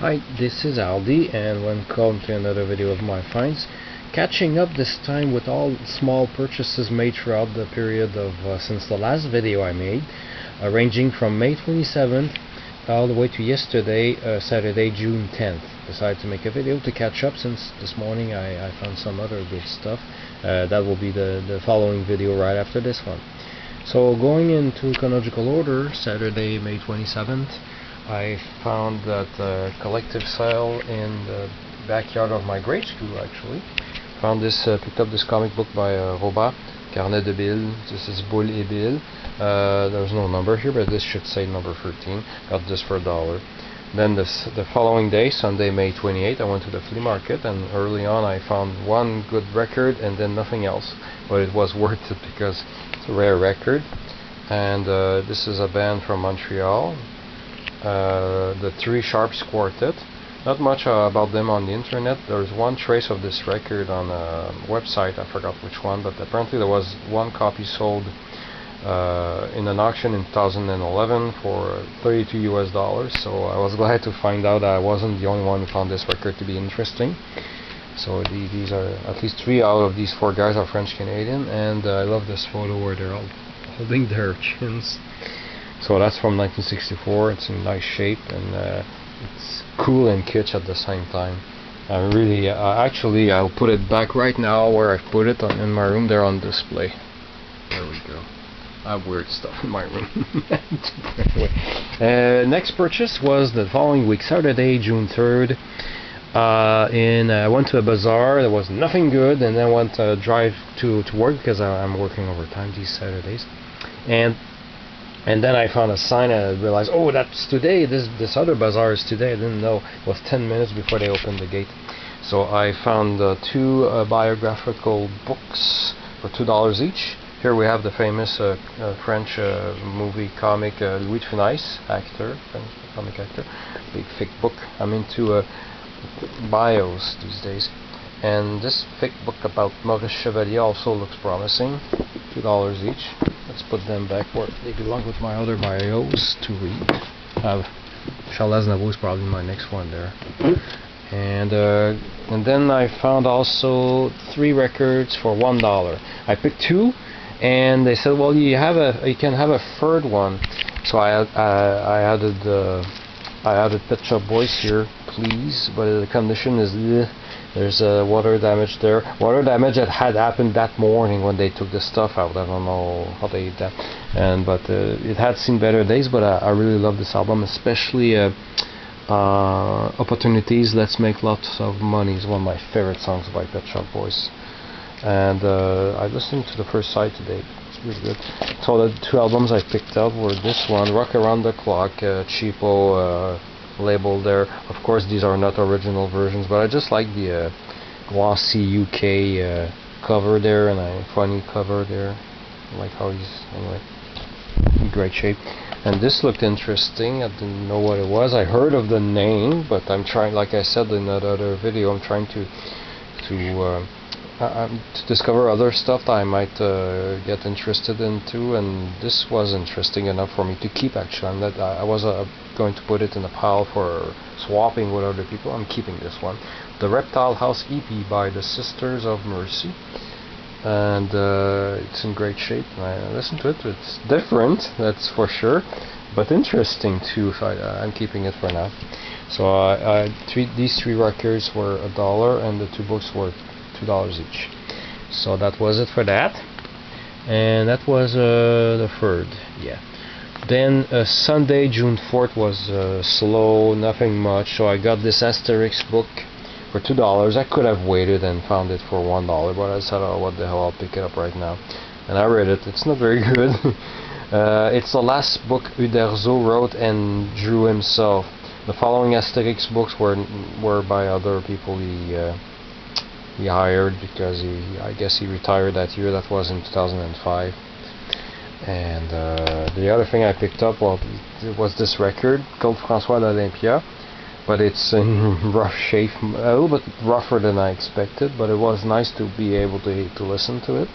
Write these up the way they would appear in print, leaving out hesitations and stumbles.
Hi, this is Aldi, and welcome to another video of my finds. Catching up this time with all small purchases made throughout the period of since the last video I made, ranging from May 27th all the way to yesterday, Saturday, June 10th. Decided to make a video to catch up since this morning I found some other good stuff. That will be the following video right after this one. So going into chronological order, Saturday, May 27th, I found that collective sale in the backyard of my grade school. Actually found this, picked up this comic book by Robert, Carnet de Bill. This is Boule et Bill. There's no number here, but this should say number 13. Got this for $1. Then the following day, Sunday, May 28th, I went to the flea market, and early on I found one good record and then nothing else, but it was worth it because it's a rare record. And this is a band from Montreal, the Three Sharps Quartet. Not much about them on the internet. There's one trace of this record on a website, I forgot which one, but apparently there was one copy sold in an auction in 2011 for $32 US. So I was glad to find out I wasn't the only one who found this record to be interesting. So these are, at least 3 out of these 4 guys are French Canadian, and I love this photo where they're all holding their chins. So that's from 1964. It's in nice shape, and it's cool and kitsch at the same time. I really, actually, I'll put it back right now where I put it in my room. They're on display. There we go. I have weird stuff in my room. Anyway, next purchase was the following week, Saturday, June 3rd. I went to a bazaar. There was nothing good, and then I went to drive to work because I'm working overtime these Saturdays. And then I found a sign and I realized, oh, that's today. This other bazaar is today. I didn't know. It was 10 minutes before they opened the gate. So I found 2 biographical books for $2 each. Here we have the famous French movie comic Louis de Funès, actor, French comic actor. Big thick book. I'm into bios these days. And this thick book about Maurice Chevalier also looks promising. $2 each. Let's put them back where they belong with my other bios to read. Charles Aznavour is probably my next one there. And then I found also 3 records for $1. I picked 2, and they said, well, you can have a third one. So I added Pet Shop Boys here, please, but the condition is there's water damage there. Water damage that had happened that morning when they took the stuff out. I don't know how they did that. But it had seen better days, but I really love this album, especially Opportunities, Let's Make Lots of Money is one of my favorite songs by Pet Shop Boys. And I listened to the first side today. It's really good. So the 2 albums I picked up were this one, Rock Around the Clock, cheapo label there. Of course, these are not original versions, but I just like the glossy UK cover there, and a funny cover there. I like how he's, anyway, in great shape. And this looked interesting. I didn't know what it was. I heard of the name, but I'm trying, like I said in that other video, I'm trying to discover other stuff that I might get interested into, and this was interesting enough for me to keep. Actually, I was going to put it in a pile for swapping with other people. I'm keeping this one, the Reptile House EP by the Sisters of Mercy, and it's in great shape. I listened to it. It's different, that's for sure, but interesting too. So I'm keeping it for now. So these 3 records were $1, and the 2 books were $2 each. So that was it for that, and that was the 3rd. Yeah. Then Sunday, June 4th was slow, nothing much. So I got this Asterix book for $2. I could have waited and found it for $1, but I said, oh, what the hell, I'll pick it up right now. And I read it. It's not very good. It's the last book Uderzo wrote and drew himself. The following Asterix books were by other people he hired, because I guess he retired that year. That was in 2005. And the other thing I picked up, well, it was this record called François l'Olympia, but it's in rough shape, a little bit rougher than I expected, but it was nice to be able to listen to it.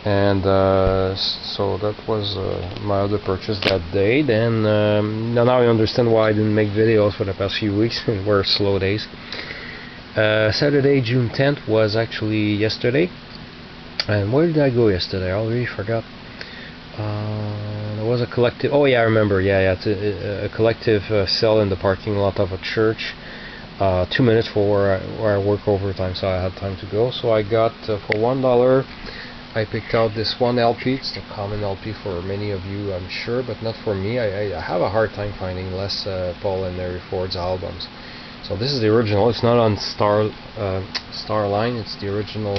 And so that was my other purchase that day. Then now I understand why I didn't make videos for the past few weeks. It were slow days. Saturday, June 10th was actually yesterday. And where did I go yesterday? I already forgot. There was a collective. Oh yeah, I remember. Yeah, it's a collective sale in the parking lot of a church. 2 minutes for where I work overtime, so I had time to go. So I got for $1. I picked out this one LP. It's the common LP for many of you, I'm sure, but not for me. I have a hard time finding Les Paul and Mary Ford's albums. So this is the original. It's not on Starline. It's the original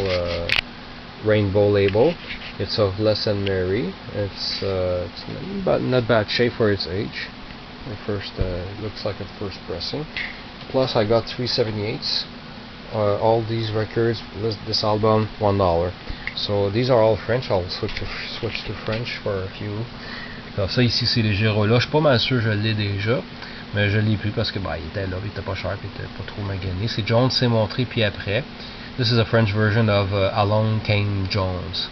rainbow label. It's of Les and Mary. It's not bad shape for its age. It looks like a first pressing. Plus I got 3/78. All these records, this album, $1. So these are all French. I'll switch to French for a few. Alors ça ici c'est les Gérola. Je suis pas mal sûr je l'ai déjà, mais je l'ai plus parce que il était là, il était pas cher, il était pas trop magané. C'est Jones s'est montré puis après. This is a French version of Along Came Jones.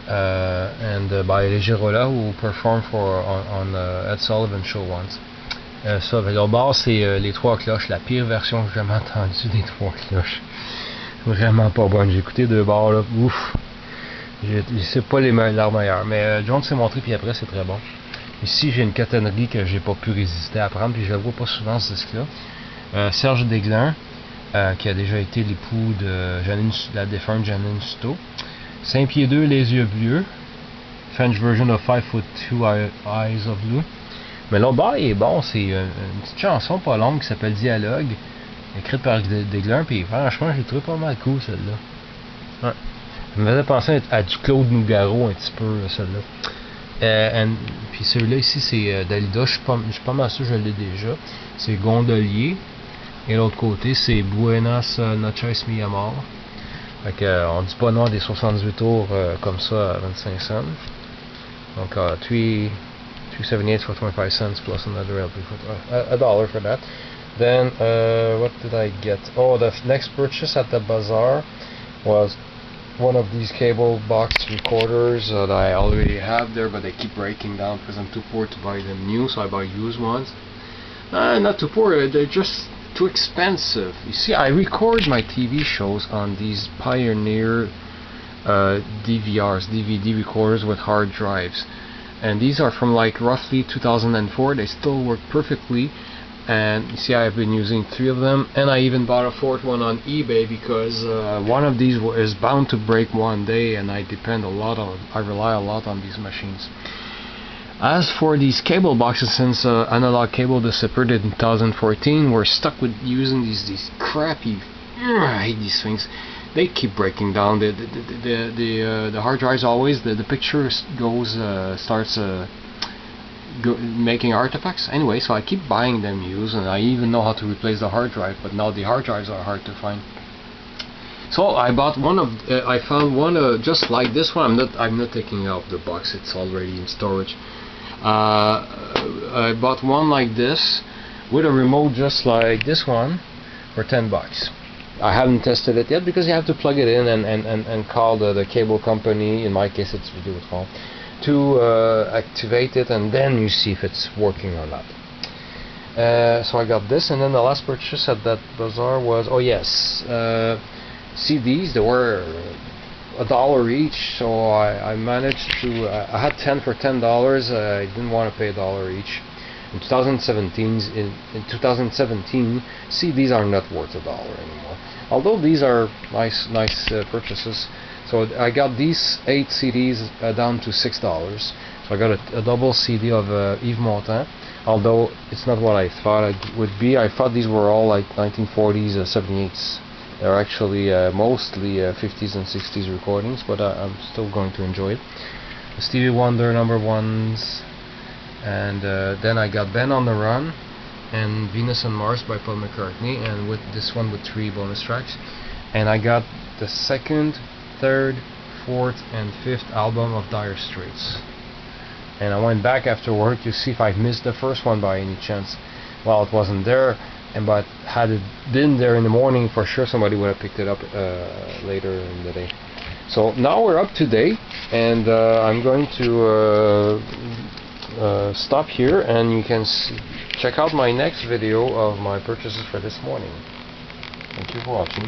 And by les Gérola who performed on Ed Sullivan show once. Ça, au bas c'est les trois cloches, la pire version que j'ai jamais entendue des trois cloches. Vraiment pas bonne. J'ai écouté deux bars là, ouf. C'est pas leur meilleur, mais John s'est montré puis après c'est très bon. Ici j'ai une catégorie que j'ai pas pu résister à prendre puis je le vois pas souvent ce disque là. Serge Desglin, qui a déjà été l'époux de la défunte Janine Suto. 5 pieds 2, les yeux bleus. French version of 5'2" Eyes of Blue. Mais l'autre bar est bon, c'est une petite chanson pas longue qui s'appelle Dialogue, écrite par Desglin, puis franchement j'ai trouvé pas mal cool celle-là. Ouais. Ça me faisait penser à du Claude Nougaro un petit peu celle-là. Puis celui-là ici c'est Dalida, je suis pas mal sûr que je l'ai déjà. C'est Gondolier. Et l'autre côté c'est Buenas Noches Mi Amor. Fait que, on dit pas non des 78 tours comme ça à 25 cents. Donc $2.78 for 25 cents plus another LP for $1 for that. Then what did I get? Oh, the next purchase at the bazaar was one of these cable box recorders that I already have there, but they keep breaking down because I'm too poor to buy them new, so I buy used ones. Not too poor, they're just too expensive. You see, I record my TV shows on these Pioneer DVRs, DVD recorders with hard drives, and these are from like roughly 2004. They still work perfectly. And you see I've been using 3 of them, and I even bought a 4th one on eBay because one of these is bound to break one day, and I rely a lot on these machines. As for these cable boxes, since analog cable disappeared in 2014, we're stuck with using these crappy, I hate these things. They keep breaking down. The hard drives always, the picture starts making artifacts. Anyway, so I keep buying them used, and I even know how to replace the hard drive, but now the hard drives are hard to find. So I bought one of I found one just like this one. I'm not taking out the box, it's already in storage. I bought one like this with a remote just like this one for $10. I haven't tested it yet because you have to plug it in and call the cable company. In my case it's Videotron, to activate it, and then you see if it's working or not. So I got this, and then the last purchase at that bazaar was, oh yes, CDs. They were $1 each, so I managed to, I had 10 for $10. I didn't want to pay $1 each. In 2017, CDs are not worth $1 anymore. Although these are nice purchases. So I got these 8 CDs down to $6. So I got a double CD of Yves Montand, although it's not what I thought it would be. I thought these were all like 1940s, 78s. They're actually mostly 50s and 60s recordings, but I'm still going to enjoy it. The Stevie Wonder #1s, and then I got Ben on the Run and Venus and Mars by Paul McCartney, and with this one with 3 bonus tracks. And I got the 2nd, 3rd, 4th, and 5th album of Dire Straits. And I went back after work to see if I missed the first one by any chance. Well, it wasn't there, but had it been there in the morning, for sure somebody would have picked it up later in the day. So now we're up to date, and I'm going to stop here, and you can check out my next video of my purchases for this morning. Thank you for watching.